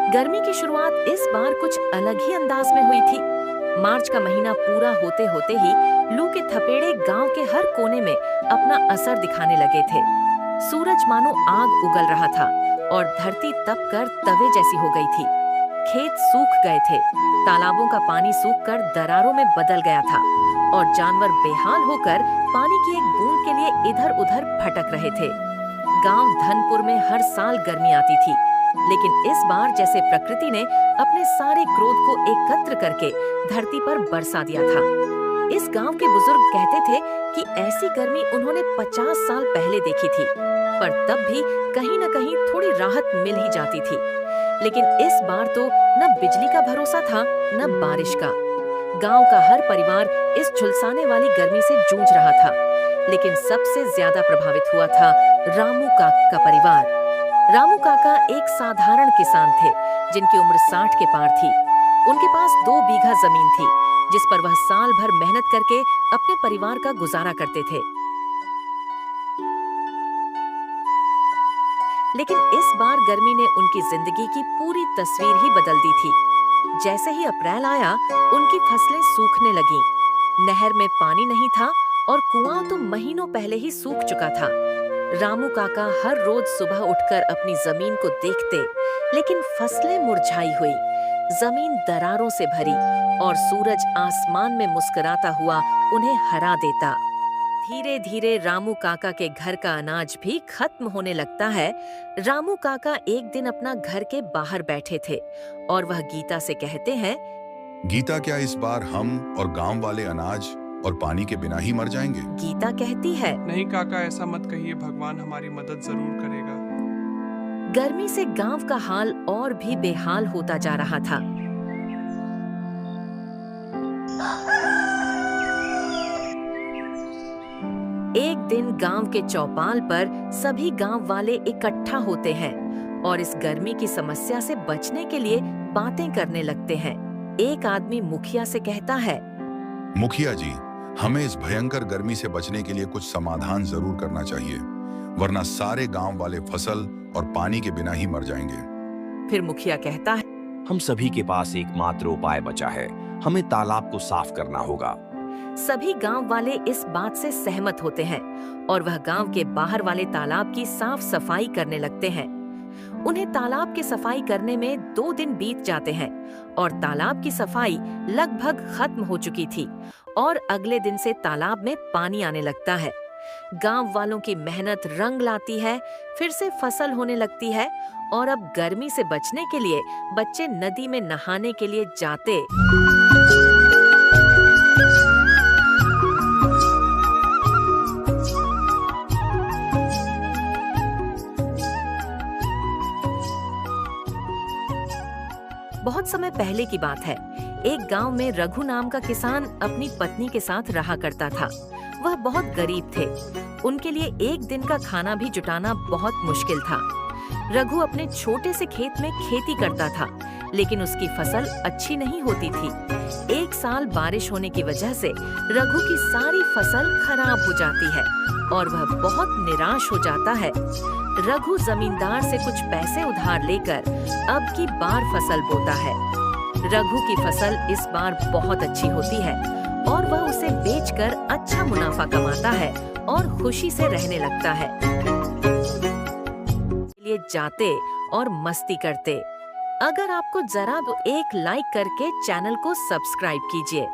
गर्मी की शुरुआत इस बार कुछ अलग ही अंदाज में हुई थी। मार्च का महीना पूरा होते होते ही लू के थपेड़े गांव के हर कोने में अपना असर दिखाने लगे थे। सूरज मानो आग उगल रहा था और धरती तप कर तवे जैसी हो गई थी। खेत सूख गए थे, तालाबों का पानी सूखकर दरारों में बदल गया था और जानवर बेहाल होकर पानी की एक बूंद के लिए इधर-उधर भटक रहे थे। गांव धनपुर में हर साल गर्मी आती थी, लेकिन इस बार जैसे प्रकृति ने अपने सारे क्रोध को एकत्र करके धरती पर बरसा दिया था। इस गांव के बुजुर्ग कहते थे कि ऐसी गर्मी उन्होंने 50 साल पहले देखी थी, पर तब भी कहीं न कहीं थोड़ी राहत मिल ही जाती थी। लेकिन इस बार तो न बिजली का भरोसा था न बारिश का। गांव का हर परिवार इस झुलसाने वाली गर्मी से जूझ रहा था, लेकिन सबसे ज्यादा प्रभावित हुआ था रामू काका का परिवार। रामू काका एक साधारण किसान थे जिनकी उम्र 60 के पार थी। उनके पास 2 बीघा जमीन थी जिस पर वह साल भर मेहनत करके अपने परिवार का गुजारा करते थे। लेकिन इस बार गर्मी ने उनकी जिंदगी की पूरी तस्वीर ही बदल दी थी। जैसे ही अप्रैल आया, उनकी फसलें सूखने लगीं। नहर में पानी नहीं था और कुआं तो महीनों पहले ही सूख चुका था। रामू काका हर रोज सुबह उठकर अपनी जमीन को देखते, लेकिन फसलें मुरझाई हुई, जमीन दरारों से भरी और सूरज आसमान में मुस्कुराता हुआ उन्हें हरा देता। धीरे धीरे रामू काका के घर का अनाज भी खत्म होने लगता है। रामू काका एक दिन अपना घर के बाहर बैठे थे और वह गीता से कहते हैं, गीता, क्या इस बार हम और गांव वाले अनाज और पानी के बिना ही मर जाएंगे? गीता कहती है, नहीं काका, ऐसा मत कहिए, भगवान हमारी मदद जरूर करेगा। गर्मी से गांव का हाल और भी बेहाल होता जा रहा था। एक दिन गांव के चौपाल पर सभी गांव वाले इकट्ठा होते हैं और इस गर्मी की समस्या से बचने के लिए बातें करने लगते हैं। एक आदमी मुखिया से कहता है, मुखिया जी, हमें इस भयंकर गर्मी से बचने के लिए कुछ समाधान जरूर करना चाहिए, वरना सारे गांव वाले फसल और पानी के बिना ही मर जाएंगे। फिर मुखिया कहता है, हम सभी के पास एकमात्र उपाय बचा है, हमें तालाब को साफ करना होगा। सभी गांव वाले इस बात से सहमत होते हैं और वह गांव के बाहर वाले तालाब की साफ सफाई करने लगते हैं। उन्हें तालाब की सफाई करने में 2 दिन बीत जाते हैं और तालाब की सफाई लगभग खत्म हो चुकी थी और अगले दिन से तालाब में पानी आने लगता है। गांव वालों की मेहनत रंग लाती है, फिर से फसल होने लगती है और अब गर्मी से बचने के लिए बच्चे नदी में नहाने के लिए जाते। बहुत समय पहले की बात है। एक गांव में रघु नाम का किसान अपनी पत्नी के साथ रहा करता था। वह बहुत गरीब थे। उनके लिए एक दिन का खाना भी जुटाना बहुत मुश्किल था। रघु अपने छोटे से खेत में खेती करता था, लेकिन उसकी फसल अच्छी नहीं होती थी। एक साल बारिश होने की वजह से रघु की सारी फसल खराब हो जाती है और वह बहुत निराश हो जाता है। रघु जमींदार से कुछ पैसे उधार लेकर अब की बार फसल बोता है। रघु की फसल इस बार बहुत अच्छी होती है और वह उसे बेचकर अच्छा मुनाफा कमाता है और खुशी से रहने लगता है। लिए जाते और मस्ती करते। अगर आपको जरा एक लाइक करके चैनल को सब्सक्राइब कीजिए।